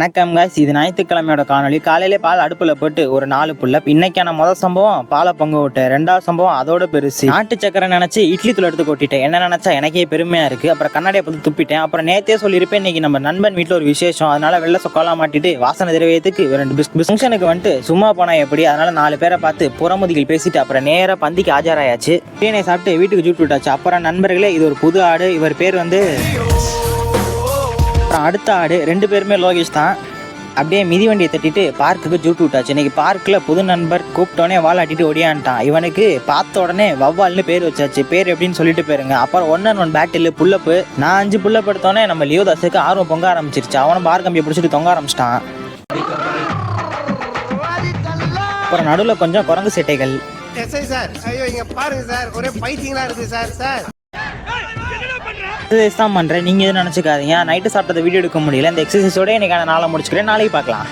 வணக்கம் காய்ஸ், இது ஞாயிற்றுக்கிழமையோட காணொலி. காலையிலே பால் அடுப்பில் போட்டு ஒரு 4 புல்லப். இன்னைக்கான முதல் சம்பவம் பாலை பொங்க விட்டேன். 2வது சம்பவம் அதோட பெருசு. நாட்டு சக்கரை நினச்சி இட்லி தூள் எடுத்து கொட்டிட்டேன். என்ன நினச்சா எனக்கே பெருமையாக இருக்குது. அப்புறம் கண்ணாடியை பார்த்து துப்பிட்டேன். அப்புறம் நேற்றே சொல்லியிருப்பேன், இன்னைக்கு நம்ம நண்பன் வீட்டில் ஒரு விசேஷம், அதனால வெள்ளை சொக்காலாம் மாட்டிட்டு வாசனை திரவியத்துக்கு 2 ஃபங்க்ஷனுக்கு வந்துட்டு சும்மா போனால் எப்படி, அதனால 4 பேரை பார்த்து புறமுதிகள் பேசிட்டு அப்புறம் நேராக பந்திக்கு ஆஜராயாச்சு. பிரியாணி சாப்பிட்டு வீட்டுக்கு ஜூட்டு விட்டாச்சு. அப்புறம் நண்பர்களே, இது ஒரு புது ஆடு, இவர் பேர் வந்து. அப்புறம் அடுத்த ஆடு 2 பேருமே லோகேஷ் தான். அப்படியே மிதிவண்டியை தட்டிட்டு பார்க்குக்கு ஜூட்டு விட்டாச்சு. இன்னைக்கு பார்க்கில் புது நண்பர் கூப்பிட்டோடனே வாலாட்டிட்டு ஒடியான்ட்டான். இவனுக்கு பார்த்த உடனே வவ்வால்னு பேர் வச்சாச்சு. பேர் எப்படின்னு சொல்லிட்டு போயிருங்க. அப்புறம் 1 பேட்டில் புல்லப்பு. நான் 5 புல்லப் எடுத்தோடனே நம்ம லியோதாஸுக்கு ஆர்வம் பொங்க ஆரம்பிச்சிருச்சு. அவனும் பார் கம்பியை பிடிச்சிட்டு தொங்க ஆரம்பிச்சிட்டான். அப்புறம் நடுவில் கொஞ்சம் குரங்கு சேட்டைகள். எக்ஸசைஸ் தான் பண்ணுறேன், நீங்கள் எதுவும் நினச்சிக்காதீங்க. நைட்டு சாப்பிட்டதை வீடியோ எடுக்க முடியல. இந்த எக்ஸசைஸோட இன்னைக்கான நாளை முடிச்சுக்கிறேன். நாளைக்கு பார்க்கலாம்.